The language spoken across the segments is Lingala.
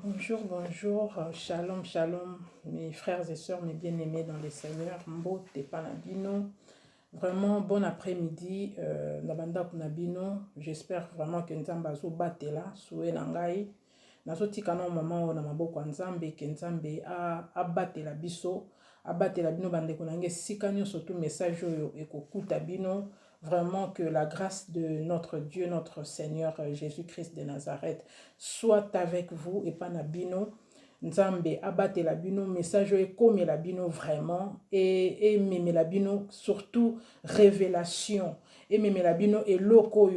Bonjour, bonjour, shalom, shalom, mes frères et sœurs, mes bien-aimés dans le Seigneur, Mbote Panabino. Vraiment, bon après-midi, Nabanda Kunabino. J'espère vraiment que Nzamba zo batela, soué nangai. Nazo tikana moment na maboko Nzambe, que Nzambe a batela biso, a batela bino bande kunange sikanyo surtout message oyo ekokuta bino. Vraiment que la grâce de notre Dieu, notre Seigneur Jésus-Christ de Nazareth soit avec vous et pas nabino. Nzambe abate la bino, message comme la bino vraiment et meme la bino surtout révélation et meme la bino et loko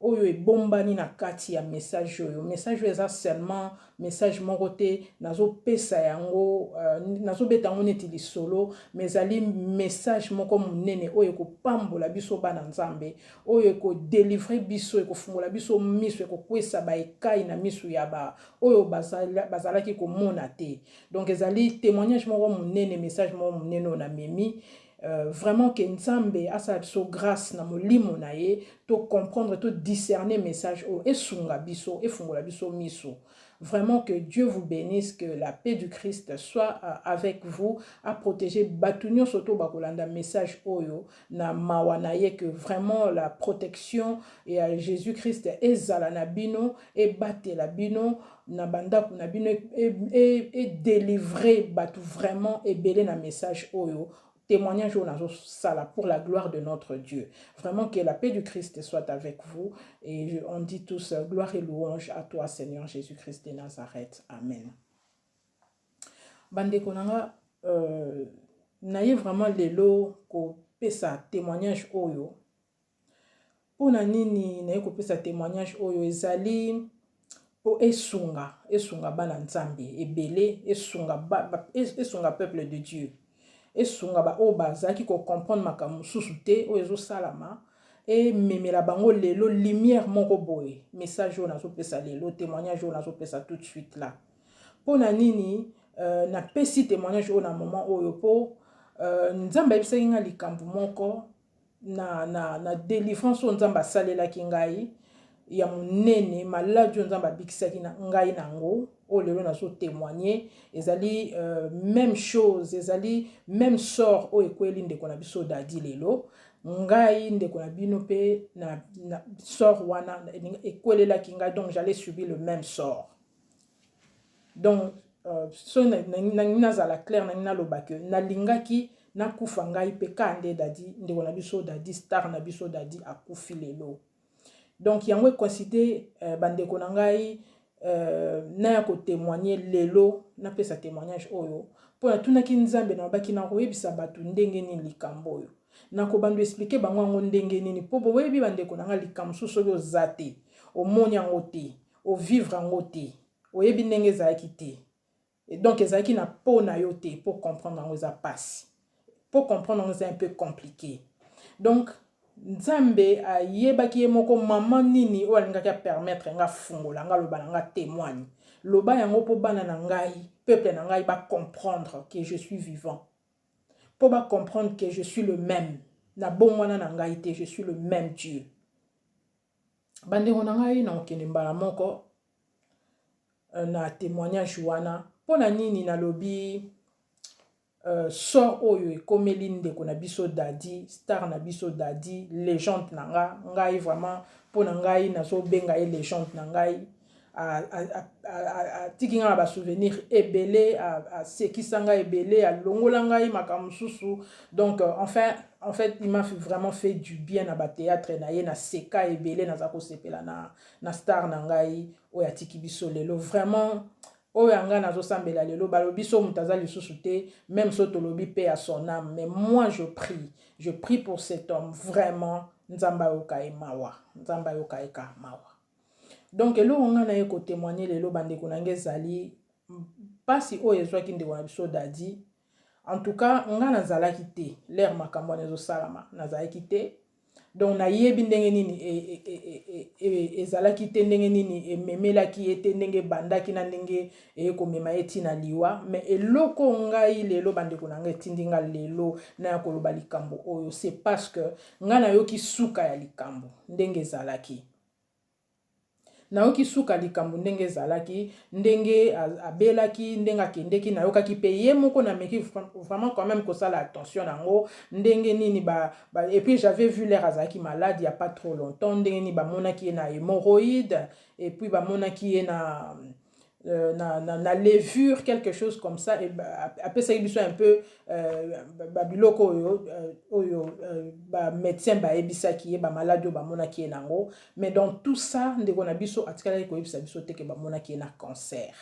oyo e bombani na kati ya message oyo eza seulement message moko te nazo pesa yango nazo beta yango neti lisolo mais ali message moko monene oyo ko pambola biso bana Nzambe oyo ko délivrer biso ko fungola biso miso ko kwesa ba ekai na miso ya ba oyo bazalaki ko mona te. Donc ezali témoignage moko monene, message moko monene na memi. Vraiment que Nzambe a sa grâce na molimo na ye to comprendre, to discerner message o et sunga biso et fungola biso miso. Vraiment que Dieu vous bénisse, que la paix du Christ soit avec vous, à protéger batunyo soto bakolanda message oyo na mawanaye, que vraiment la protection et à Jésus-Christ ezala na bino et bate la bino na banda na bino et délivrer batu vraiment et belé na message oyo témoignage au sala pour la gloire de notre Dieu. Vraiment que la paix du Christ soit avec vous. Et on dit tous gloire et louange à toi, Seigneur Jésus-Christ de Nazareth. Amen. Bande konanga, naye vraiment lelo ko pesa témoignage oyo. Pona nini naye ko pesa témoignage oyo ezali po esunga bana Nzambe ebele esunga peuple de Dieu. Et sunga ba o bazaki ko comprendre makambo susu te o ezo salama et memela bango lelo lumière moko boye message on azo pesa lelo témoignage on azo pesa tout de suite là pona nini na pesi témoignage on na moment oyo po Nzamba ebisaki nga likambo moko na délivrance on Nzamba salela ki ngai ya monene maladi Nzamba abikisaki na ngai nango o lelo nazo témoigner ezali même chose ezali même sort o ekweli ndeko na biso dadi lelo ngai ndeko na bino pe na sort wana ekwelelaki ngai, donc j'allais subir le même sort. Donc so nazala clair na loba ke nalingaki nakufa ngai pe kande dadi ndeko na biso dadi star na biso dadi akufi lelo. Donc yango considéré bandeko na ngai na ya ko témoigner lelo na pesa témoignage oyo pona tunaki Nzambe na baki na koyebisa batu ndenge nini likambo oyo na ko bando expliquer bango ngo ndenge nini po bo yebi bandeko na ngai likambo susu oyo zate o moni yango te o vivre yango te o yebi ndenge ezalaki te. Et donc ezalaki na po na yo te pour comprendre yango za passe pour comprendre yango c'est un peu compliqué. Donc Nzambe ayebaki ye moko mama nini o alingaki a permettre nga fungola nga loba nga témoigne loba yango po bana na ngai peuple na ngai ba comprendre que je suis vivant, po ba comprendre que je suis le même na bomwana na ngai te, je suis le même Dieu. Bande na ngai na okende mbala moko na témoignage wana pona nini na lobi sort oyo ekomeli ndeko na biso dadi star na biso dadi légende na ngai vraiment pona ngai nazo benga ye légende na ngai tiki nga ba souvenir ebele sekisa ngai ebele alongola ngai makambo susu. Donc en fait il m'a vraiment fait du bien na ba théâtre na ye na seka ebele na za ko sepela na star na ngai oyo atiki biso lelo vraiment oyo anga nazo sambela lelo balobi so mutaza lisusu te même so tolobi paix à son âme, mais moi je prie pour cet homme vraiment Nzamba yokai mawa Nzamba yokai ka mawa. Donc elo nga na ye ko témoigner lelo bandeko na ngezali pasi oyo ezwaki ndeko na biso dadi en tout cas nga nazalaki te l'air makambo nezo salama nazalaki te. Donc na yebi ndenge nini ezalaki te ndenge nini ememelaki ete ndenge bandaki na ndenge ekomema eti na liwa, mais eloko ngai lelo bandeko na ngai tindi nga lelo na ya koloba likambo oyo c'est parce que nga na yoki suka ya likambo ndenge ezalaki. nayoki suka likambo ndenge ezalaki ndenge abelaki ndenge akendeki nayokaki pe ye moko nameki vraiment quand même kosala attention nango ndenge nini et puis j'avais vu l'air azalaki malade il y a pas trop longtemps ndenge nini bamonaki ye na hémorroïde et puis bamonaki ye na levure, quelque chose comme ça, et après ça, il soit un peu babiloko médecin ebisa qui est malade ou mona qui est nango, mais dans tout ça ndeko na biso atika ko ebisa biso te ke mona qui est na cancer,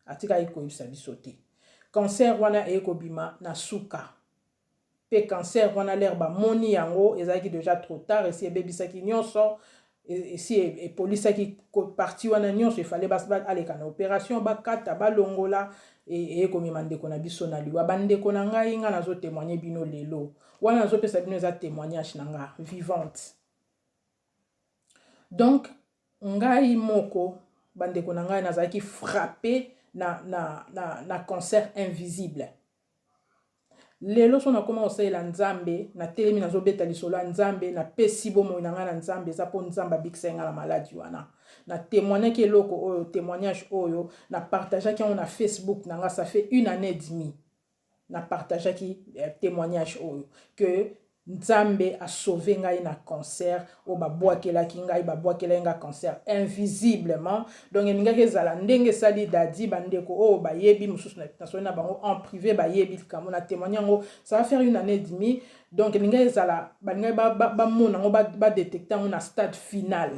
atika ko ebisa biso te cancer wana e ko bima na suka pe cancer wana l'air moni yango ezaki déjà trop tard et si ebisa ki nyonso et si et police qui parti wana nyonso il fallait aller kana opération bakata balongola et comme mande kona biso na liwa bande kona ngai nga nazo témoigner bino lelo wana nazo pesa bino za témoignage nanga vivante. Donc ngai moko bande kona ngai nazaki frappé na cancer invisible. Lelo sona koma osala nzambe na telemi nazo beta lisolo nzambe na pesi bomo na nga na nzambe za po nzamba biksenga la maladie wana na témoigner ke loko oyo témoignage oyo na partager ki on a Facebook na nga ça fait 1 année et demie na partager ki témoignage oyo que nzambe a sauvé ngai na cancer o babwakela ki ngai babwakela nga cancer invisiblement. Donc ninga kezala ndenge sali dadi bandeko o bayebi mususu na bango en privé bayebi kamo na témoigner ngo ça va faire 1 année et demie. Donc ninga ezala baninga ba mona ngo ba détecter na stade final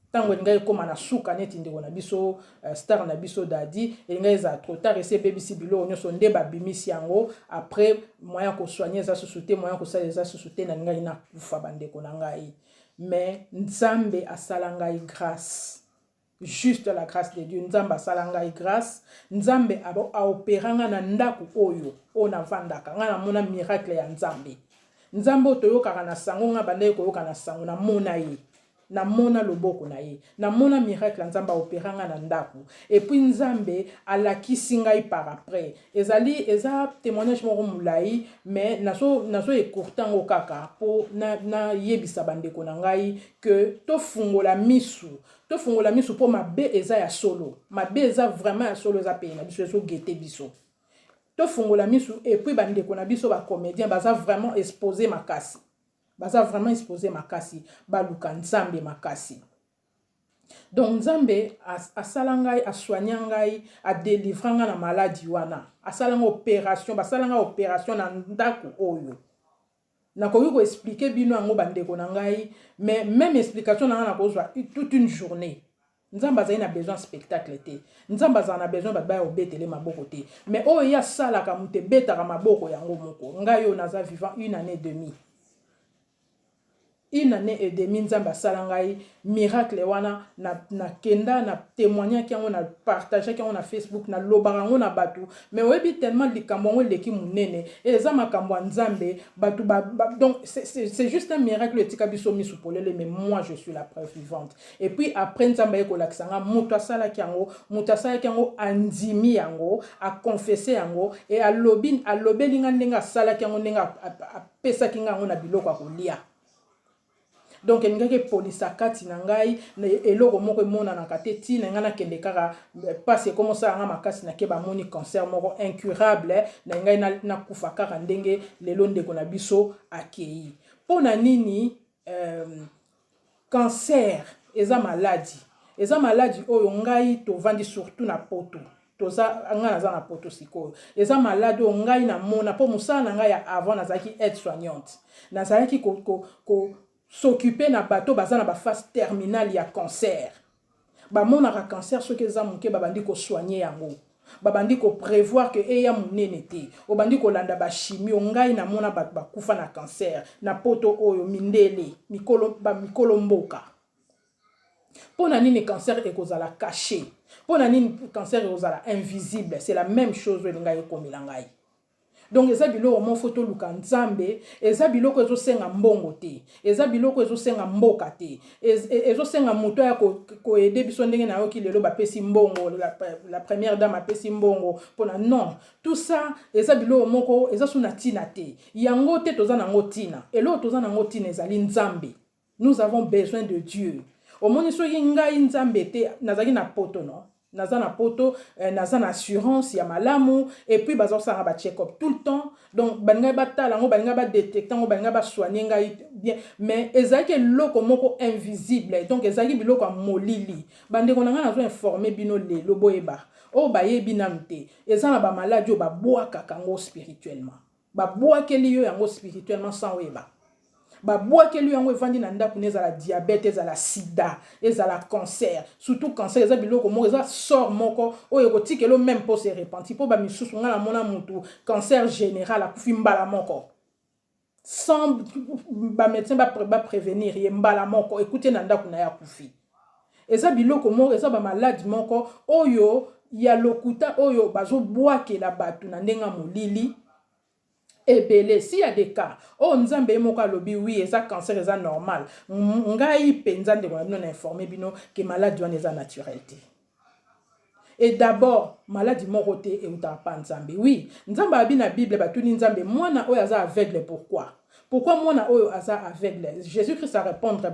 tango ninga koma na suka neti ndeko na biso star na biso dadi ninga eza trop tard ese BBC bilo nyonso nde babimisi yango après moyen ko soigner za susute moyen ko sala za susute na ninga ina kufa bandeko na ngai mais nzambe asala ngai grâce juste la grâce de Dieu nzambe asala ngai grâce nzambe a opéranga na ndaku oyo ona vandaka nga na mona miracle ya nzambe nzambe otoyoka na sango nga bande ko yoka na sango na mona ye na mona loboko na ye na mona miracle nzamba opéranga na ndaku et puis nzambe alakisi ngai par après eza témoignage moko mulai mais naso écourtango kaka po na yebisa bandeko na ngai que to fungola misu po mabe eza ya solo mabe eza vraiment ya solo eza pe na biso eso gete biso to fungola misu et puis bandeko na biso ba comédien baza vraiment exposé makasi baza vraiment exposé makasi baluka nzambe makasi. Donc nzambe asala ngai asoigner ngai a délivrer nga na maladie wana asala nga opération basala nga opération na ndaku oyo na ko yuko expliquer bino ngo bandeko na ngai mais même explication na nga na kozwa toute une journée. Nzamba za ina besoin spectacle te nzamba za na besoin ba obetele maboko te mais oyo ya sala ka mute betaka maboko yango moko ngai yo naza vivant 1 année et demie 1 année et demie nzamba salangai miracle wana na kenda na témoigner ki on a partager ki on a Facebook na lobarango na batu mais webi tellement likambo ngo leki munene eza makambo nzambe batu donc c'est juste un miracle etika biso misu polele mais moi je suis la preuve vivante et puis après nzamba eko laksanga muto asala ki yango andimi yango a confesser yango et a lobelinga ndenga sala ki yango ndenga pesa ki nga na biloko akolia. Donc ngake polisa kati na ngai eloko moko mona na kateti na ngana kende kaka parce comme ça nga makasi na ke ba moni cancer moko incurable na ngai na kufa kaka ndenge lelo ndeko na biso akei pona nini cancer eza maladie oyo ngai to vandi surtout na poto toza nga naza na poto sikoyo eza malade oyo ngai na mona po musala na ngai avant nazaki aide soignante nazalaki ko s'occuper na bateau baza na ba phase terminale ya cancer ba mona ka cancer soki eza muke babandi ko soigner yango babandi ko prévoir que eya munene te obandi ko landa ba chimie ngai na mona ba kufa na cancer na poto oyo mindele mikolo mboka pona nini cancer ekozala caché pona nini cancer ekozala invisible c'est la même chose ngai ekomela ngai. Donc eza biloko mo photo luka nzambe eza biloko ezo senga mbongo te eza biloko ezo senga mboka te ezo senga moto ya ko aider biso ndenge na yo ki lelo ba pesi mbongo la première dame a pesi mbongo pona non tout ça eza biloko moko eza suna tina te yango te toza nango tina elo toza nango tina ezali nzambe. Nous avons besoin de Dieu. omoni soki ngai nzambe te nazaki na poto non naza na poto naza na assurance ya malamu et puis bazosanga ba check up tout le temps donc balinga batala ngo balinga ba détecter ngo balinga ba soigner ngai bien mais ezaki eloko moko invisible donc ezaki biloko ya molili bandeko na nga nazo informer bino lelo boyeba o bayebi nanu te eza na ba maladie o babwakaka ngo spirituellement babwakeli yo yango spirituellement sans oyeba babwakeli yango evandi na ndako ezala diabète ezala sida ezala cancer surtout cancer eza biloko moko eza sort moko oyo kotikelo même pour se repentir po ba misusu nga na mona mutu cancer général akufi mbala moko sans ba médecin ba prévenir ye mbala moko écoutez na ndako na ya kufi eza biloko moko eza ba maladie moko oyo ya lokuta oyo bazo bwakela batu na ndenga molili ebele si ya des cas oh nzambe moko alobi oui eza cancer eza normal ngai penza ndeko bino na informer bino que maladie wana eza naturel te et d'abord maladie moko te euta pa nzambe oui nzambe abi na bible batuni nzambe mwana oyo aza aveugle pourquoi mwana oyo aza aveugle Jésus-Christ a répondre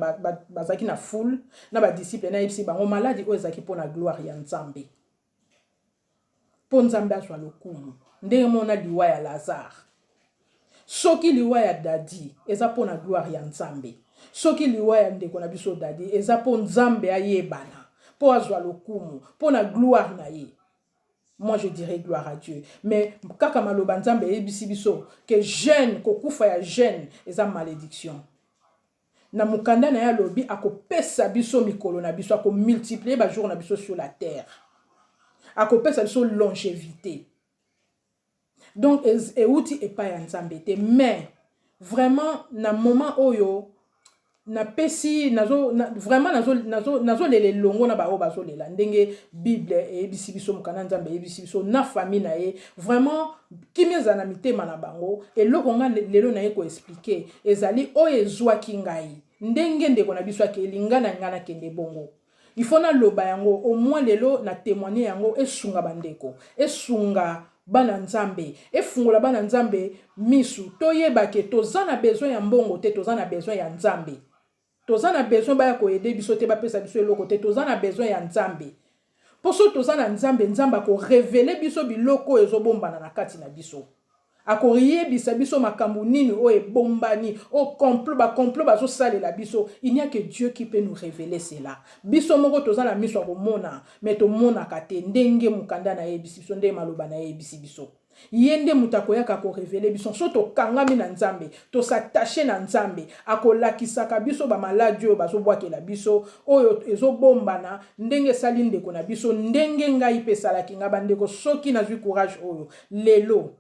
bazaki na foule na ba disciple na yebisi bango maladie oyo ezaki pona gloire ya nzambe po nzambe azwa lokumu ndenge mona liwa ya Lazare soki liwa ya dadi eza pona gloire ya nzambe soki liwa ya ndeko na biso dadi eza po nzambe ayebana po azwa lokumu pona gloire na ye. Moi je dirais gloire à Dieu mais kaka maloba nzambe yebisi biso que jeune kokufa ya jeune eza malédiction na mukanda na ya lobi akopesa biso mikolo na biso akomultiplier ba jour na biso sur la terre akopesa biso longévité. Donc euti epa ya nzambe te mais vraiment na moment oyo na pesi vraiment nazo lele longo na bao bazo lela ndenge bible e bisi biso mukana nzambe e bisi biso na famille na ye vraiment kimeza na mitema na bango eloko nga lelo na ye ko expliquer ezali oyo ezwaki ngai ndenge ndeko na biso akelinga na ngana kende bongo il faut na loba yango au moins lelo na témoigner yango esunga bandeko esunga bana nzambe efungola bana nzambe misu toyeba ke tozana besoin ya mbongo te tozana besoin ya nzambe tozana besoin ba ya ko aider biso te ba pesa biso eloko te tozana besoin ya nzambe poso tozana nzambe nzamba ko révéler biso biloko ezobombana na kati na biso akoriye bisa biso makambu nini o ebombani o complot bazo salela biso il n'y a que Dieu qui peut nous révéler cela biso moko tozana miso komona mais to mona kate ndenge mukanda na yebisi biso ndenge maloba na yebisi biso yende mutakoyaka ko révéler biso so to kangami na nzambe to s'attacher na nzambe akolakisaka biso ba maladie o bazo bwakela biso oyo ezobombana ndenge sali ndeko na biso ndenge ngai pesalaki nga bandeko soki nazwi courage oyo lelo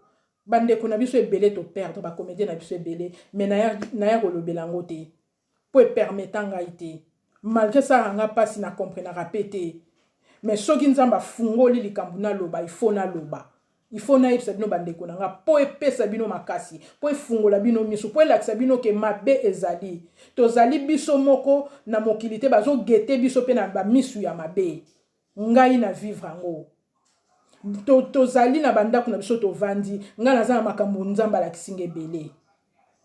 bandeko na biso ebele to perdre ba comédien na biso ebele mais na ya kolobela ngo te po permettre ngai te malgré ça nga pasi na comprendre répéter mais soki nzamba fungoli likambu na loba il faut na yebisa bino bandeko na nga po epesa bino makasi po efungola bino miso po elakisa bino ke mabe ezali tozali biso moko na mokilité bazo gete biso pe na ba misu ya mabe ngai na vivre ngo tozali na bandako na biso tovandi nga naza na makambo nzamba la kisinge belé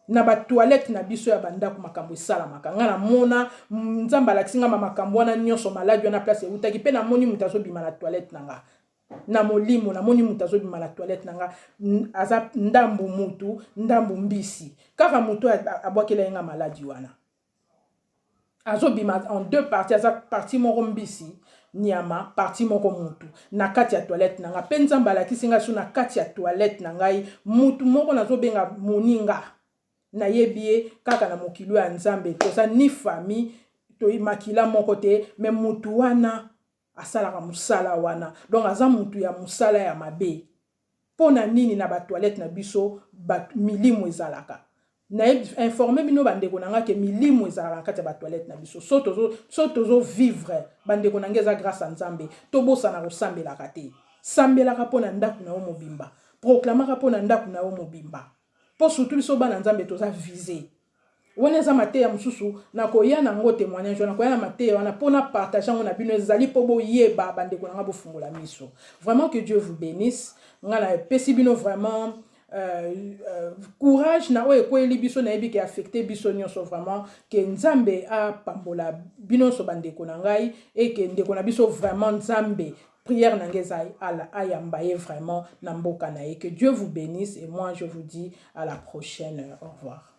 na ba toilette na biso ya bandako makambo esala makanga na mona nzamba la kisinga makambo wana nyonso maladi na place utaki pe na moni mutazo bima na toilette nanga na molimo na moni mutazo bima na toilette nanga aza ndambu mutu ndambu mbisi kaka mutu abwakela nga maladi wana azo bima en deux parties aza partie moko mbisi nyama parti moko mutu na kati ya toilette nanga penza mbala kisinga su na kati ya toilette nangai mutu moko nazo benga moninga na yebie kaka na mokilu ya nzambe toza ni famille to makila moko te mais mutu wana asala ka musala wana donc aza mutu ya musala ya mabe pona nini na ba toilette na biso ba milimu ezalaka na informer bino bandeko nanga ke milimu ezalaka kati ya ba toilette na biso so tozo vivre bandeko nanga eza grâce à nzambe tobosa na kosambelaka te sambelaka pona ndako na yo mobimba proclamaka pona ndako na yo mobimba po surtout biso bana nzambe toza visé wana eza mateya mususu na koya na ngo témoignage na koya na mateya wana pona partager ngo na bino ezali po boyeba bandeko nanga bofungola miso vraiment que Dieu vous bénisse ngala pesi bino vraiment courage na oyo ekweli biso na yebi ke affecté biso nyonso vraiment ke nzambe apambola bino so bandeko na ngai et ke ndeko na biso vraiment nzambe prière na ngai ayamba ye vraiment na mboka na ye. Que Dieu vous bénisse et moi je vous dis à la prochaine. Au revoir.